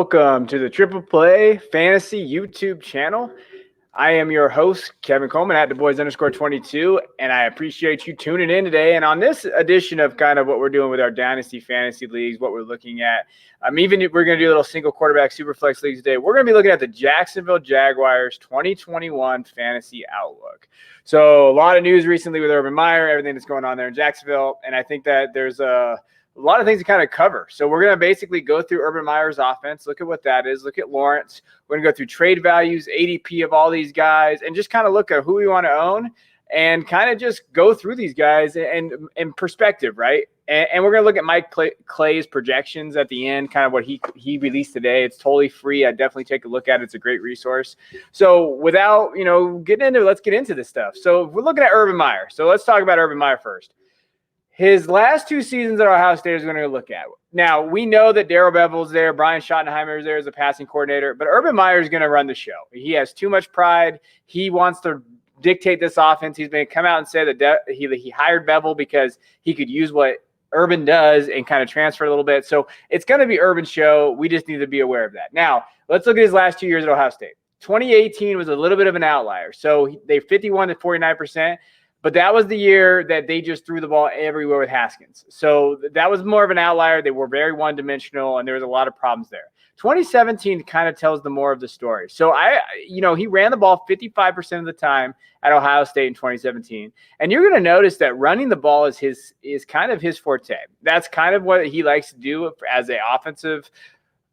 Welcome to the Triple Play Fantasy YouTube channel. I am your host, Kevin Coleman at TheBoys_22, and I appreciate you tuning in today. And on this edition of kind of what we're doing with our Dynasty Fantasy Leagues, what we're looking at, even if we're going to do a little single quarterback Superflex Leagues today, we're going to be looking at the Jacksonville Jaguars 2021 Fantasy Outlook. So a lot of news recently with Urban Meyer, everything that's going on there in Jacksonville, and I think that there's a lot of things to kind of cover. So we're going to basically go through Urban Meyer's offense, look at what that is, look at Lawrence. We're going to go through trade values, ADP of all these guys, and just kind of look at who we want to own and kind of just go through these guys in perspective, right? And we're going to look at Mike Clay's projections at the end, kind of what he released today. It's totally free. I definitely take a look at it. It's a great resource. So without, getting into it, let's get into this stuff. So we're looking at Urban Meyer. So let's talk about Urban Meyer first. His last two seasons at Ohio State is going to look at. Now, we know that Darrell Bevell's there, Brian Schottenheimer is there as a passing coordinator, but Urban Meyer is going to run the show. He has too much pride. He wants to dictate this offense. He's going to come out and say that he hired Bevell because he could use what Urban does and kind of transfer a little bit. So it's going to be Urban's show. We just need to be aware of that. Now, let's look at his last 2 years at Ohio State. 2018 was a little bit of an outlier. So they 51 to 49%. But that was the year that they just threw the ball everywhere with Haskins. So that was more of an outlier. They were very one-dimensional, and there was a lot of problems there. 2017 kind of tells the more of the story. So he ran the ball 55% of the time at Ohio State in 2017. And you're going to notice that running the ball is kind of his forte. That's kind of what he likes to do as an offensive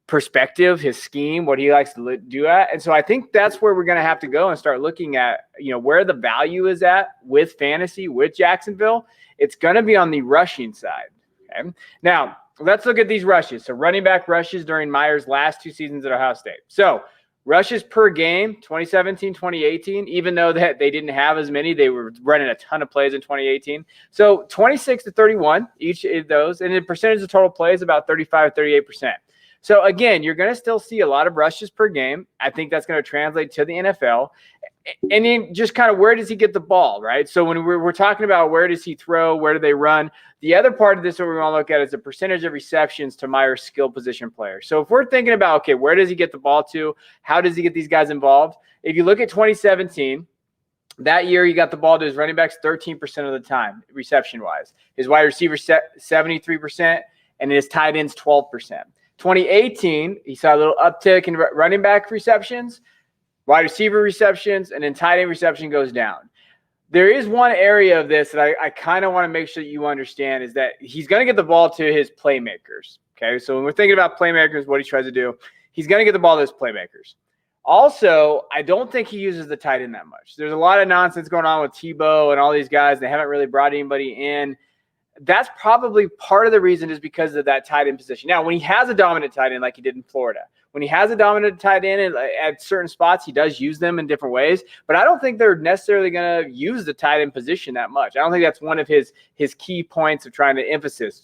perspective, his scheme, what he likes to do at. And so I think that's where we're going to have to go and start looking at, where the value is at with fantasy, with Jacksonville. It's going to be on the rushing side. Okay. Now let's look at these rushes. So running back rushes during Meyer's last two seasons at Ohio State. So rushes per game, 2017, 2018, even though that they didn't have as many, they were running a ton of plays in 2018. So 26 to 31, each of those. And the percentage of total plays, about 35, 38%. So, again, you're going to still see a lot of rushes per game. I think that's going to translate to the NFL. And then just kind of where does he get the ball, right? So when we're talking about where does he throw, where do they run, the other part of this that we want to look at is the percentage of receptions to Meyer's skill position players. So if we're thinking about, okay, where does he get the ball to? How does he get these guys involved? If you look at 2017, that year he got the ball to his running backs 13% of the time, reception-wise. His wide receivers 73%, and his tight ends 12%. 2018, he saw a little uptick in running back receptions, wide receiver receptions, and then tight end reception goes down. There is one area of this that I kind of want to make sure that you understand is that he's going to get the ball to his playmakers. Okay, so when we're thinking about playmakers, what he tries to do, he's going to get the ball to his playmakers. Also, I don't think he uses the tight end that much. There's a lot of nonsense going on with Tebow and all these guys. They haven't really brought anybody in. That's probably part of the reason is because of that tight end position. Now, when he has a dominant tight end like he did in Florida, when he has a dominant tight end at certain spots, he does use them in different ways. But I don't think they're necessarily going to use the tight end position that much. I don't think that's one of his key points of trying to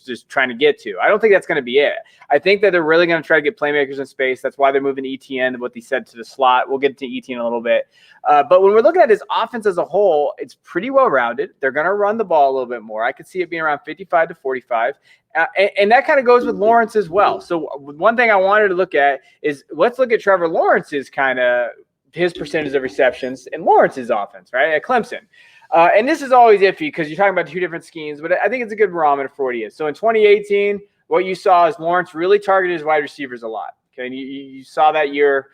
just trying to get to. I don't think that's going to be it. I think that they're really going to try to get playmakers in space. That's why they're moving Etienne, what they said, to the slot. We'll get to Etienne in a little bit. But when we're looking at his offense as a whole, it's pretty well-rounded. They're going to run the ball a little bit more. I could see it being around 55 to 45. And that kind of goes with Lawrence as well. So one thing I wanted to look at is let's look at Trevor Lawrence's kind of his percentage of receptions and Lawrence's offense, right, at Clemson. And this is always iffy because you're talking about two different schemes, but I think it's a good barometer for what he is. So in 2018, what you saw is Lawrence really targeted his wide receivers a lot. Okay, and you saw that year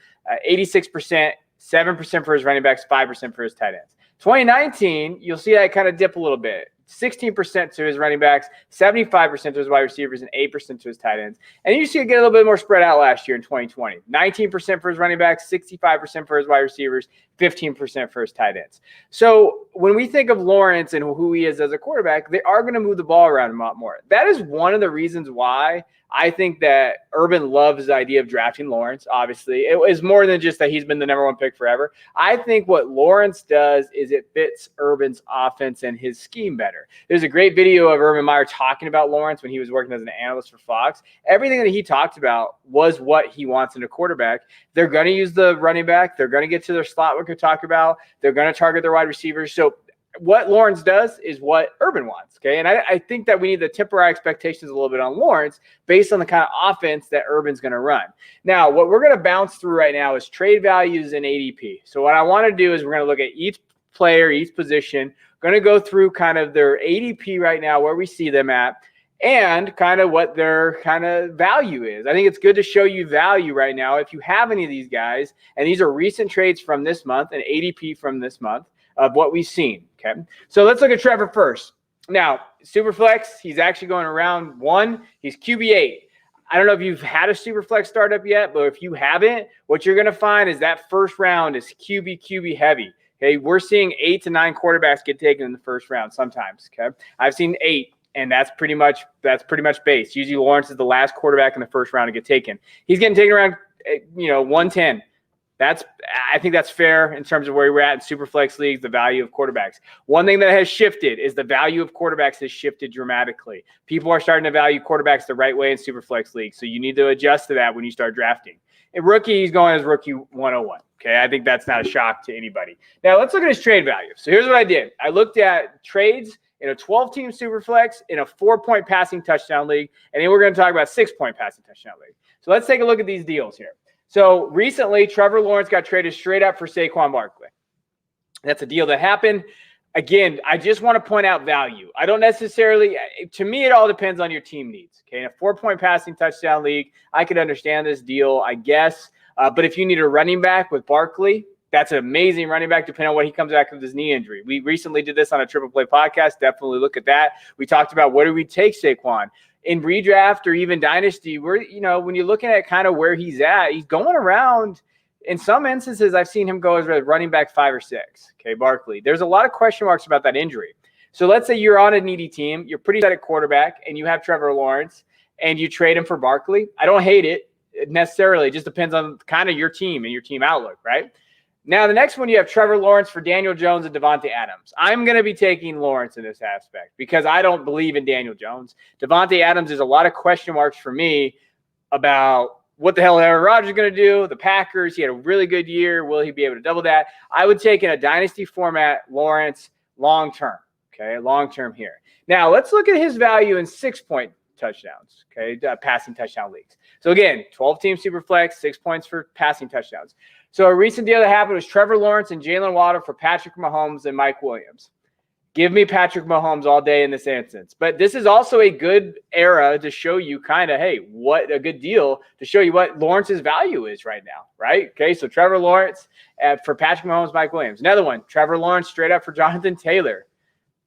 86%, 7% for his running backs, 5% for his tight ends. 2019, you'll see that kind of dip a little bit. 16% to his running backs, 75% to his wide receivers, and 8% to his tight ends. And you see it get a little bit more spread out last year in 2020. 19% for his running backs, 65% for his wide receivers, 15% for his tight ends. So when we think of Lawrence and who he is as a quarterback, they are going to move the ball around a lot more. That is one of the reasons why I think that Urban loves the idea of drafting Lawrence, obviously. It is more than just that he's been the number one pick forever. I think what Lawrence does is it fits Urban's offense and his scheme better. There's a great video of Urban Meyer talking about Lawrence when he was working as an analyst for Fox. Everything that he talked about was what he wants in a quarterback. They're going to use the running back. They're going to get to their slot, we could talk about. They're going to target their wide receivers. So what Lawrence does is what Urban wants, okay? And I think that we need to temper our expectations a little bit on Lawrence based on the kind of offense that Urban's going to run. Now, what we're going to bounce through right now is trade values and ADP. So what I want to do is we're going to look at each player, each position, going to go through kind of their ADP right now, where we see them at, and kind of what their kind of value is. I think it's good to show you value right now if you have any of these guys, and these are recent trades from this month and ADP from this month of what we've seen, okay? So let's look at Trevor first. Now, Superflex, he's actually going around 1. He's QB8. I don't know if you've had a Superflex startup yet, but if you haven't, what you're going to find is that first round is QB heavy. Okay, we're seeing 8 to 9 quarterbacks get taken in the first round sometimes, okay? I've seen 8. And that's pretty much base. Usually Lawrence is the last quarterback in the first round to get taken. He's getting taken around, 110. I think that's fair in terms of where we're at in Superflex leagues, the value of quarterbacks. One thing that has shifted is the value of quarterbacks has shifted dramatically. People are starting to value quarterbacks the right way in Superflex leagues, so you need to adjust to that when you start drafting. And rookie, he's going as rookie 101. Okay, I think that's not a shock to anybody. Now let's look at his trade value. So here's what I did. I looked at trades in a 12-team Superflex, in a 4-point passing touchdown league, and then we're going to talk about 6-point passing touchdown league. So let's take a look at these deals here. So recently, Trevor Lawrence got traded straight up for Saquon Barkley. That's a deal that happened. Again, I just want to point out value. I don't necessarily – to me, it all depends on your team needs. Okay, in a 4-point passing touchdown league, I could understand this deal, I guess. But if you need a running back with Barkley, that's an amazing running back, depending on what he comes back with his knee injury. We recently did this on a Triple Play podcast. Definitely look at that. We talked about where do we take Saquon. In redraft or even dynasty, when you're looking at kind of where he's at, he's going around. In some instances, I've seen him go as running back 5 or 6. Okay, Barkley. There's a lot of question marks about that injury. So let's say you're on a needy team, you're pretty set at quarterback, and you have Trevor Lawrence, and you trade him for Barkley. I don't hate it necessarily. It just depends on kind of your team and your team outlook, right? Now, the next one, you have Trevor Lawrence for Daniel Jones and Devontae Adams. I'm going to be taking Lawrence in this aspect because I don't believe in Daniel Jones. Devontae Adams, there's a lot of question marks for me about what the hell Aaron Rodgers is going to do. The Packers, he had a really good year. Will he be able to double that? I would take in a dynasty format Lawrence long-term, okay, long-term here. Now, let's look at his value in 6-point touchdowns, okay, passing touchdown leagues. So, again, 12-team Superflex, 6 points for passing touchdowns. So a recent deal that happened was Trevor Lawrence and Jalen Waddle for Patrick Mahomes and Mike Williams. Give me Patrick Mahomes all day in this instance. But this is also a good era to show you kind of, hey, what a good deal to show you what Lawrence's value is right now, right? Okay, so Trevor Lawrence for Patrick Mahomes, Mike Williams. Another one, Trevor Lawrence straight up for Jonathan Taylor.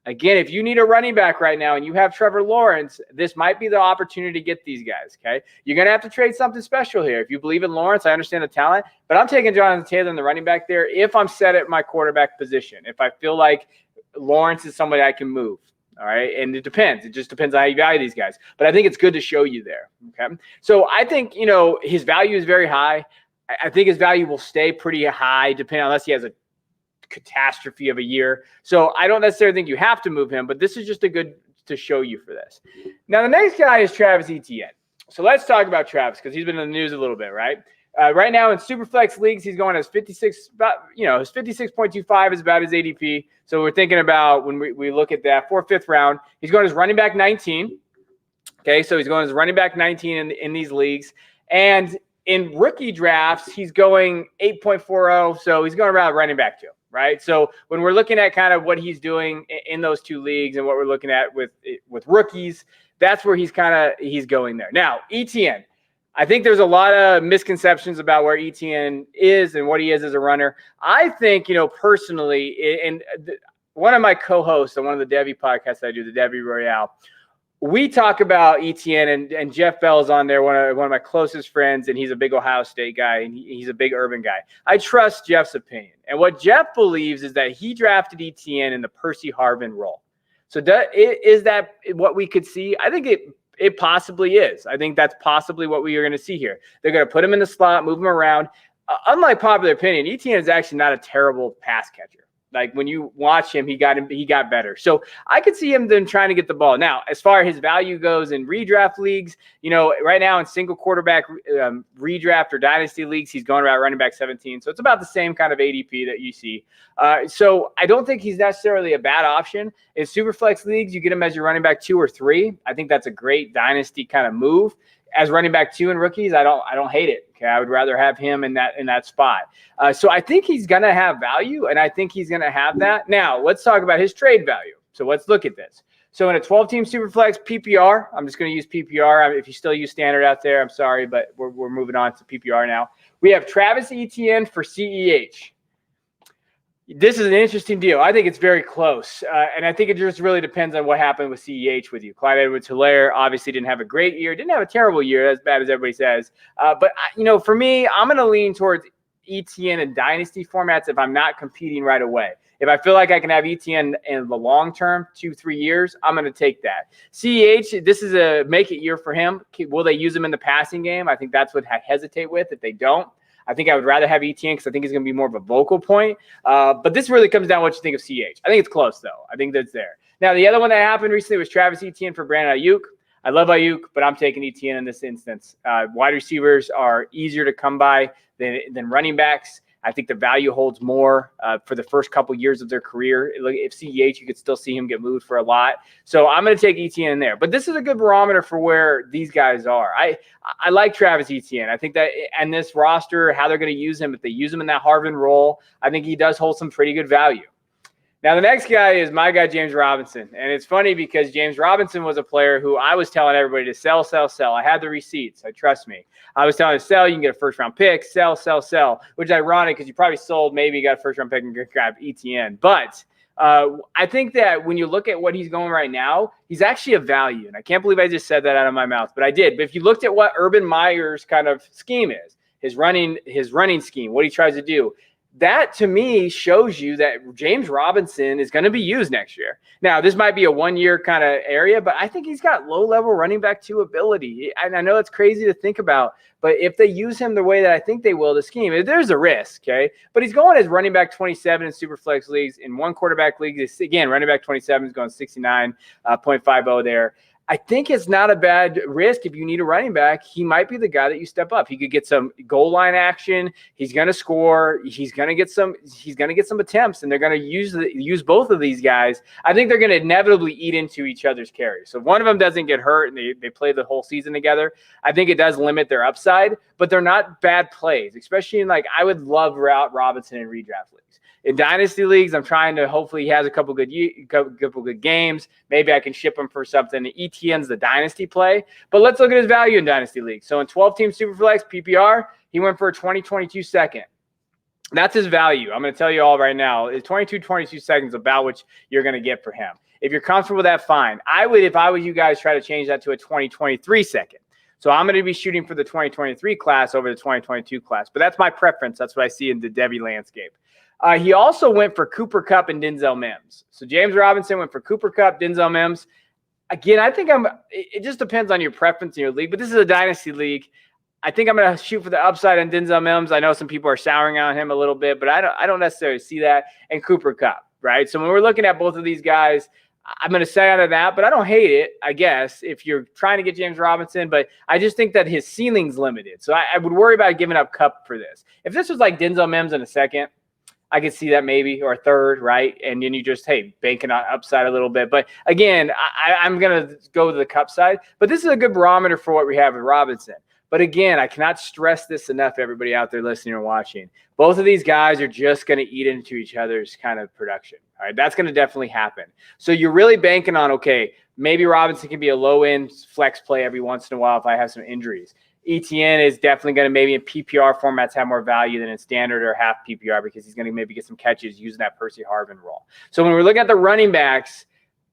Again, if you need a running back right now and you have Trevor Lawrence, this might be the opportunity to get these guys, okay? You're going to have to trade something special here. If you believe in Lawrence, I understand the talent, but I'm taking Jonathan Taylor and the running back there if I'm set at my quarterback position, if I feel like Lawrence is somebody I can move, all right? And it depends. It just depends on how you value these guys. But I think it's good to show you there, okay? So I think, his value is very high. I think his value will stay pretty high unless he has a catastrophe of a year. So I don't necessarily think you have to move him, but this is just a good to show you for this. Now, the next guy is Travis Etienne. So let's talk about Travis because he's been in the news a little bit, right? Right now in Superflex leagues, he's going as 56, his 56.25 is about his ADP. So we're thinking about when we look at that 4th, 5th round, he's going as running back 19. Okay, so he's going as running back 19 in these leagues. And in rookie drafts, he's going 8.40, so he's going around running back 2. Right. So when we're looking at kind of what he's doing in those 2 leagues and what we're looking at with rookies, that's where he's going there. Now, Etienne, I think there's a lot of misconceptions about where Etienne is and what he is as a runner. I think, personally, and one of my co-hosts on one of the Debbie podcasts I do, the Debbie Royale, we talk about Etienne and Jeff Bell's on there, one of my closest friends, and he's a big Ohio State guy, and he's a big Urban guy. I trust Jeff's opinion. And what Jeff believes is that he drafted Etienne in the Percy Harvin role. So is that what we could see? I think it possibly is. I think that's possibly what we are going to see here. They're going to put him in the slot, move him around. Unlike popular opinion, Etienne is actually not a terrible pass catcher. Like when you watch him, he got better. So I could see him then trying to get the ball. Now, as far as his value goes in redraft leagues, right now in single quarterback redraft or dynasty leagues, he's going around running back 17. So it's about the same kind of ADP that you see. So I don't think he's necessarily a bad option. In super flex leagues, you get him as your running back 2 or 3. I think that's a great dynasty kind of move. As running back 2 in rookies, I don't hate it. Okay, I would rather have him in that spot. So I think he's gonna have value, and I think he's gonna have that. Now let's talk about his trade value. So let's look at this. So in a 12-team Superflex PPR, I'm just gonna use PPR. If you still use standard out there, I'm sorry, but we're moving on to PPR now. We have Travis Etienne for CEH. This is an interesting deal. I think it's very close. And I think it just really depends on what happened with CEH with you. Clyde Edwards-Helaire obviously didn't have a great year. Didn't have a terrible year, as bad as everybody says. But for me, I'm going to lean towards Etienne in dynasty formats if I'm not competing right away. If I feel like I can have Etienne in the long term, 2-3 years, I'm going to take that. CEH, this is a make-it year for him. Will they use him in the passing game? I think that's what I hesitate with if they don't. I think I would rather have Etienne because I think he's going to be more of a vocal point. But this really comes down to what you think of CH. I think it's close, though. I think that's there. Now, the other one that happened recently was Travis Etienne for Brandon Ayuk. I love Ayuk, but I'm taking Etienne in this instance. Wide receivers are easier to come by than running backs. I think the value holds more for the first couple years of their career. If CEH, you could still see him get moved for a lot. So I'm going to take Etienne in there. But this is a good barometer for where these guys are. I like Travis Etienne. I think that and this roster, how they're going to use him, if they use him in that Harvin role, I think he does hold some pretty good value. Now, the next guy is my guy, James Robinson. And it's funny because James Robinson was a player who I was telling everybody to sell, sell, sell. I had the receipts. Trust me. I was telling him to sell. You can get a first-round pick. Sell, sell, sell, which is ironic because you probably sold, maybe you got a first-round pick and grab Etienne. But I think that when you look at what he's going right now, he's actually a value. And I can't believe I just said that out of my mouth, but I did. But if you looked at what Urban Meyer's kind of scheme is, his running scheme, what he tries to do, that to me shows you that James Robinson is going to be used next year. Now, this might be a one-year kind of area, but I think he's got low-level running back 2 ability. And I know it's crazy to think about, but if they use him the way that I think they will, the scheme, there's a risk, okay? But he's going as running back 27 in Superflex leagues. In one quarterback league, again, running back 27 is going 69.50 there. I think it's not a bad risk if you need a running back. He might be the guy that you step up. He could get some goal line action. He's going to score. He's going to get some attempts, and they're going to use both of these guys. I think they're going to inevitably eat into each other's carries. So if one of them doesn't get hurt and they play the whole season together, I think it does limit their upside, but they're not bad plays, especially in I would love Robinson in redraft leagues. In dynasty leagues, I'm trying to hopefully he has a couple good games. Maybe I can ship him for something. Etienne's the dynasty play. But let's look at his value in dynasty leagues. So in 12-team Superflex PPR, he went for a 20-22 second. That's his value. I'm going to tell you all right now. Is 22 seconds about what you're going to get for him. If you're comfortable with that, fine. I would, if I was you guys, try to change that to a 20-23 second. So I'm going to be shooting for the 2023 class over the 2022 class. But that's my preference. That's what I see in the Debbie landscape. He also went for Cooper Kupp and Denzel Mims. So James Robinson went for Cooper Kupp, Denzel Mims. Again, I think it just depends on your preference in your league, but this is a dynasty league. I think I'm going to shoot for the upside on Denzel Mims. I know some people are souring on him a little bit, but I don't necessarily see that. And Cooper Kupp, right? So when we're looking at both of these guys, I'm going to say out of that, but I don't hate it, I guess, if you're trying to get James Robinson, but I just think that his ceiling's limited. So I would worry about giving up Kupp for this. If this was like Denzel Mims in a second, I could see that maybe, or a third, right? And then you just, banking on upside a little bit. But again, I'm going to go to the Kupp side. But this is a good barometer for what we have with Robinson. But again, I cannot stress this enough, everybody out there listening or watching. Both of these guys are just going to eat into each other's kind of production. All right, that's going to definitely happen. So you're really banking on, maybe Robinson can be a low-end flex play every once in a while if I have some injuries. Etienne is definitely going to maybe in PPR formats have more value than in standard or half PPR because he's going to maybe get some catches using that Percy Harvin role. So when we're looking at the running backs,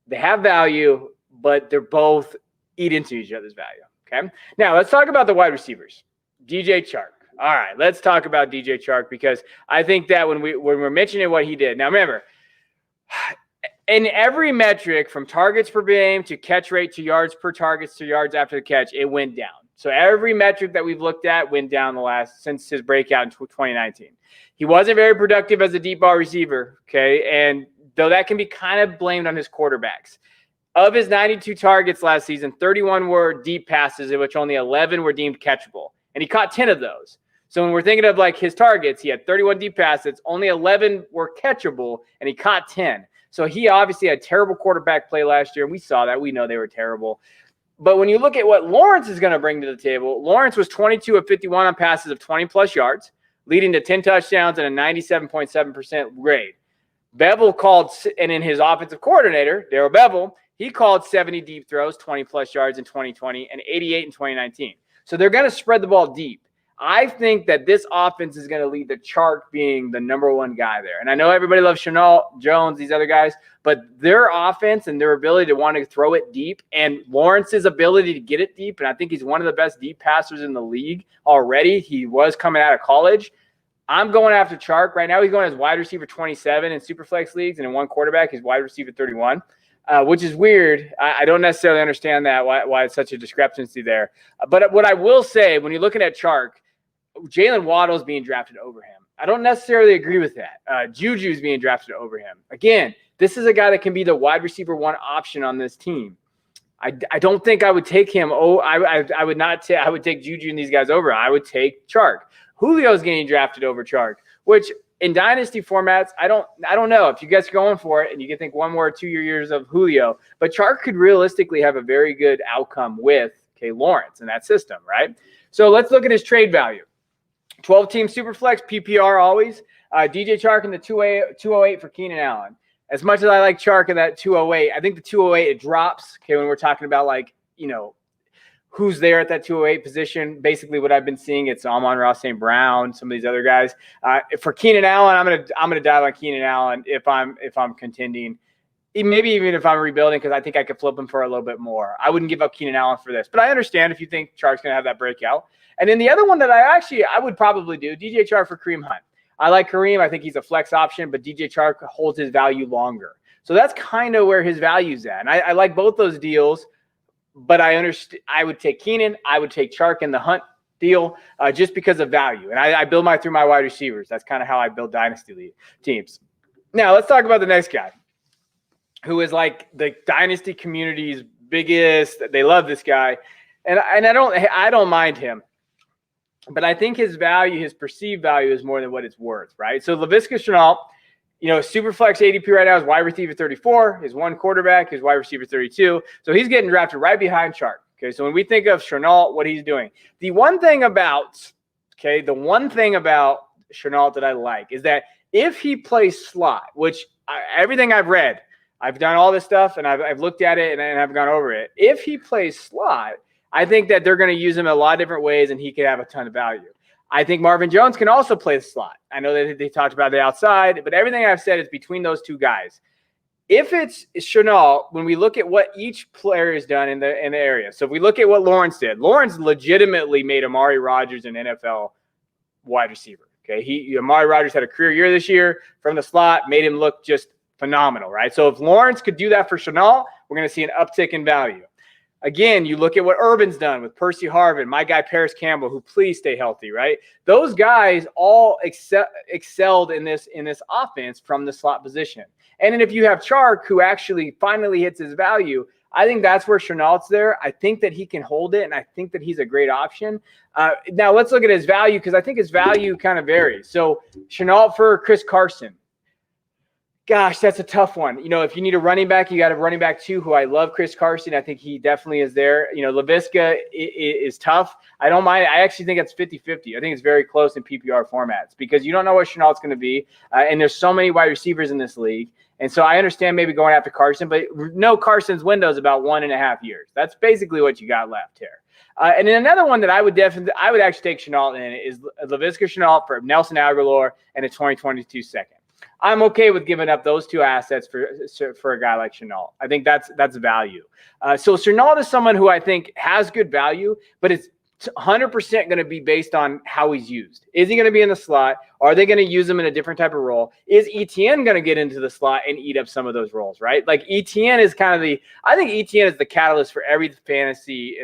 they have value, but they're both eat into each other's value. Okay. Now let's talk about the wide receivers. DJ Chark. All right, let's talk about DJ Chark because I think that when we're mentioning what he did. Now remember, in every metric from targets per game to catch rate to yards per targets to yards after the catch, it went down. So every metric that we've looked at went down since his breakout in 2019. He wasn't very productive as a deep ball receiver, okay? And though that can be kind of blamed on his quarterbacks. Of his 92 targets last season, 31 were deep passes, in which only 11 were deemed catchable. And he caught 10 of those. So when we're thinking of like his targets, he had 31 deep passes, only 11 were catchable, and he caught 10. So he obviously had terrible quarterback play last year, and we saw that. We know they were terrible. But when you look at what Lawrence is going to bring to the table, Lawrence was 22 of 51 on passes of 20-plus yards, leading to 10 touchdowns and a 97.7% grade. Bevel called, and in his offensive coordinator, Darrell Bevel, he called 70 deep throws, 20-plus yards in 2020, and 88 in 2019. So they're going to spread the ball deep. I think that this offense is going to lead to Chark being the number one guy there. And I know everybody loves Shenault, Jones, these other guys, but their offense and their ability to want to throw it deep and Lawrence's ability to get it deep, and I think he's one of the best deep passers in the league already. He was coming out of college. I'm going after Chark. Right now he's going as wide receiver 27 in Superflex leagues, and in one quarterback he's wide receiver 31. Which is weird. I don't necessarily understand that, why it's such a discrepancy there. But what I will say, when you're looking at Chark, Jalen Waddle is being drafted over him. I don't necessarily agree with that. Juju's being drafted over him. Again, this is a guy that can be the wide receiver one option on this team. I don't think I would take him. I would not take. I would take Juju and these guys over. I would take Chark. Julio's getting drafted over Chark, which in dynasty formats, I don't know if you guys are going for it and you can think 1 more or 2 years of Julio, but Chark could realistically have a very good outcome with Lawrence in that system, right? So let's look at his trade value. 12-team Superflex, PPR always. DJ Chark in the 208 for Keenan Allen. As much as I like Chark in that 208, I think the 208, it drops, when we're talking about who's there at that 208 position. Basically what I've been seeing, it's Amon-Ra St. Brown, some of these other guys. For Keenan Allen, I'm gonna dive on Keenan Allen if I'm contending. Maybe even if I'm rebuilding, because I think I could flip him for a little bit more. I wouldn't give up Keenan Allen for this. But I understand if you think Chark's gonna have that breakout. And then the other one that I would probably do, DJ Chark for Kareem Hunt. I like Kareem. I think he's a flex option, but DJ Chark holds his value longer. So that's kind of where his value's at. And I like both those deals. But I understand. I would take Keenan. I would take Chark in the Hunt deal just because of value. And I build through my wide receivers. That's kind of how I build dynasty teams. Now let's talk about the next guy, who is like the dynasty community's biggest. They love this guy, and I don't mind him, but I think his value, his perceived value, is more than what it's worth, right? So Laviska Shenault. Superflex ADP right now is wide receiver 34. His one quarterback is wide receiver 32. So he's getting drafted right behind Chark. Okay, so when we think of Shenault, what he's doing, the one thing about Shenault that I like is that if he plays slot, which everything I've read, I've done all this stuff and I've looked at it and I've gone over it. If he plays slot, I think that they're going to use him a lot of different ways and he could have a ton of value. I think Marvin Jones can also play the slot. I know that they talked about the outside, but everything I've said is between those two guys. If it's Shenault, when we look at what each player has done in the area, so if we look at what Lawrence did, Lawrence legitimately made Amari Rodgers an NFL wide receiver. Okay, Amari Rodgers had a career year this year from the slot, made him look just phenomenal, right? So if Lawrence could do that for Shenault, we're going to see an uptick in value. Again, you look at what Urban's done with Percy Harvin, my guy Paris Campbell, who please stay healthy, right? Those guys all excelled in this offense from the slot position. And then if you have Chark, who actually finally hits his value, I think that's where Shenault's there. I think that he can hold it, and I think that he's a great option. Now let's look at his value, because I think his value kind of varies. So Shenault for Chris Carson. Gosh, that's a tough one. If you need a running back, you got a running back too, who I love, Chris Carson. I think he definitely is there. Laviska is tough. I don't mind. I actually think it's 50-50. I think it's very close in PPR formats because you don't know what Shenault's going to be. And there's so many wide receivers in this league. And so I understand maybe going after Carson, but no, Carson's window is about 1.5 years. That's basically what you got left here. And then another one that I would actually take Shenault in is Laviska Shenault for Nelson Agholor and a 2022 second. I'm okay with giving up those two assets for a guy like Shenault. I think that's value. So Shenault is someone who I think has good value, but 100% going to be based on how he's used. Is he going to be in the slot? Are they going to use him in a different type of role? Is Etienne going to get into the slot and eat up some of those roles, right? Like Etienne is kind of I think Etienne is the catalyst for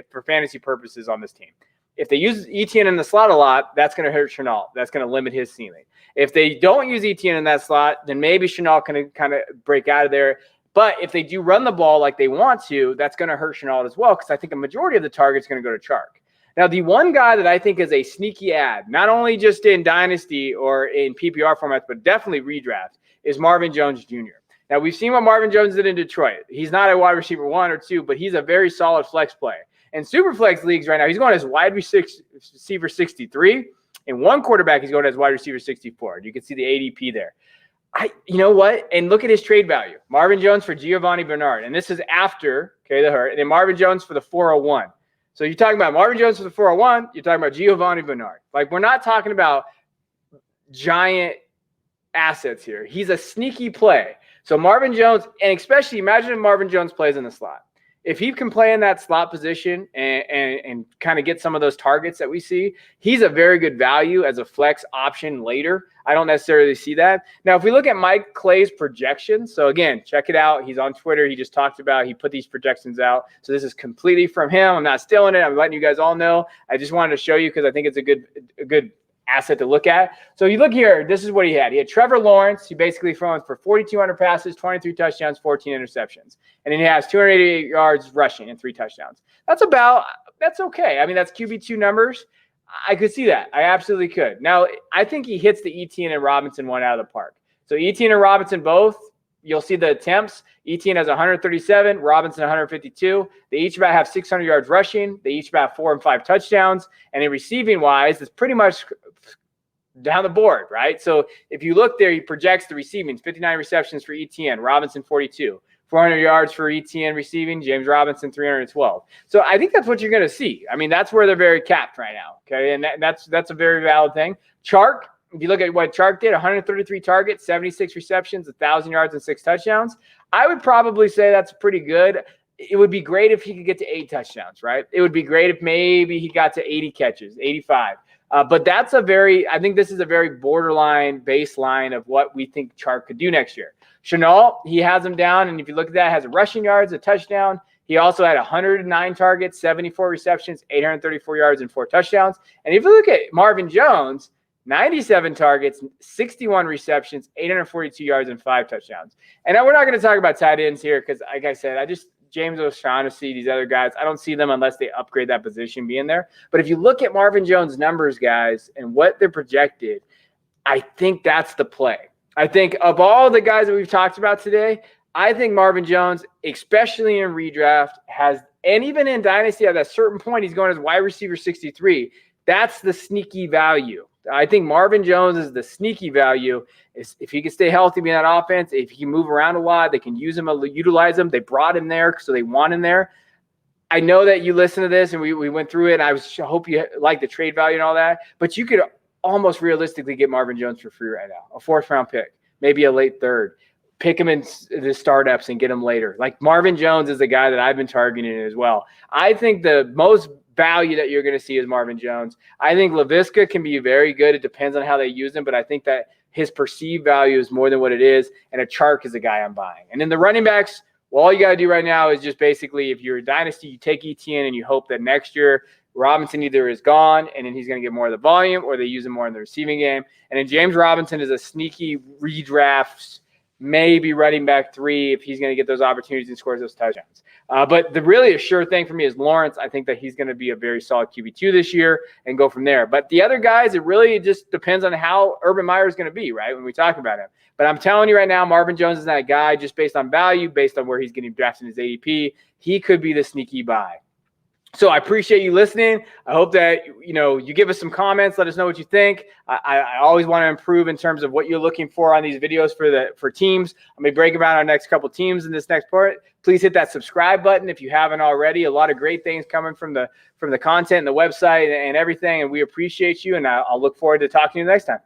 for fantasy purposes on this team. If they use Etienne in the slot a lot, that's going to hurt Shenault. That's going to limit his ceiling. If they don't use Etienne in that slot, then maybe Shenault can kind of break out of there. But if they do run the ball like they want to, that's going to hurt Shenault as well, because I think a majority of the target is going to go to Chark. Now, the one guy that I think is a sneaky ad, not only just in Dynasty or in PPR formats, but definitely redraft, is Marvin Jones Jr. Now, we've seen what Marvin Jones did in Detroit. He's not a wide receiver 1 or 2, but he's a very solid flex player. In Superflex leagues right now, he's going as wide receiver 63. In one quarterback, he's going as wide receiver 64. You can see the ADP there. You know what? And look at his trade value. Marvin Jones for Giovanni Bernard. And this is after, the hurt. And then Marvin Jones for the 401. So you're talking about Marvin Jones for the 401. You're talking about Giovanni Bernard. Like, we're not talking about giant assets here. He's a sneaky play. So Marvin Jones, and especially imagine if Marvin Jones plays in the slot. If he can play in that slot position and kind of get some of those targets that we see, he's a very good value as a flex option later. I don't necessarily see that. Now, if we look at Mike Clay's projections, so again, check it out. He's on Twitter. He just talked about, he put these projections out. So this is completely from him. I'm not stealing it. I'm letting you guys all know. I just wanted to show you because I think it's a good asset to look at. So you look here, this is what he had. He had Trevor Lawrence. He basically thrown for 4,200 passes, 23 touchdowns, 14 interceptions. And then he has 288 yards rushing and 3 touchdowns. That's okay. I mean, that's QB2 numbers. I could see that. I absolutely could. Now, I think he hits the Etienne and Robinson one out of the park. So Etienne and Robinson both, you'll see the attempts. Etienne has 137, Robinson 152. They each about have 600 yards rushing. They each about 4 and 5 touchdowns. And in receiving wise, it's pretty much down the board, right? So if you look there, he projects the receiving, 59 receptions for Etienne, Robinson 42. 400 yards for Etienne receiving, James Robinson 312. So I think that's what you're going to see. I mean, that's where they're very capped right now, okay? And that's a very valid thing. Chark, if you look at what Chark did, 133 targets, 76 receptions, 1,000 yards, and 6 touchdowns. I would probably say that's pretty good. It would be great if he could get to 8 touchdowns, right? It would be great if maybe he got to 80 catches, 85. But I think this is a very borderline baseline of what we think Chark could do next year. Shenault, he has him down, and if you look at that, has a rushing yards, a touchdown. He also had 109 targets, 74 receptions, 834 yards, and 4 touchdowns. And if you look at Marvin Jones, 97 targets, 61 receptions, 842 yards, and 5 touchdowns. And we're not going to talk about tight ends here because, like I said, James O'Shaughnessy, these other guys, I don't see them unless they upgrade that position being there. But if you look at Marvin Jones' numbers, guys, and what they're projected, I think that's the play. I think of all the guys that we've talked about today, I think Marvin Jones, especially in redraft, and even in Dynasty at a certain point, he's going as wide receiver 63. That's the sneaky value. I think Marvin Jones is the sneaky value. If he can stay healthy in that offense, if he can move around a lot, they can use him, utilize him. They brought him there, so they want him there. I know that you listen to this, and we went through it, and I hope you like the trade value and all that, but you could almost realistically get Marvin Jones for free right now, a 4th-round pick, maybe a late 3rd. Pick him in the startups and get him later. Like Marvin Jones is the guy that I've been targeting as well. I think the most value that you're going to see is Marvin Jones. I think Laviska can be very good. It depends on how they use him, but I think that his perceived value is more than what it is, and a Chark is the guy I'm buying. And then the running backs, well, all you got to do right now is just basically, if you're a dynasty, you take Etienne and you hope that next year Robinson either is gone and then he's going to get more of the volume, or they use him more in the receiving game. And then James Robinson is a sneaky redraft, maybe running back 3 if he's going to get those opportunities and scores those touchdowns. But a sure thing for me is Lawrence. I think that he's going to be a very solid QB2 this year and go from there. But the other guys, it really just depends on how Urban Meyer is going to be, right, when we talk about him. But I'm telling you right now, Marvin Jones is that guy just based on value, based on where he's getting drafted in his ADP. He could be the sneaky buy. So I appreciate you listening. I hope that, you give us some comments. Let us know what you think. I always want to improve in terms of what you're looking for on these videos for teams. I'm going to be breaking down our next couple teams in this next part. Please hit that subscribe button if you haven't already. A lot of great things coming from the content and the website and everything. And we appreciate you. And I'll look forward to talking to you next time.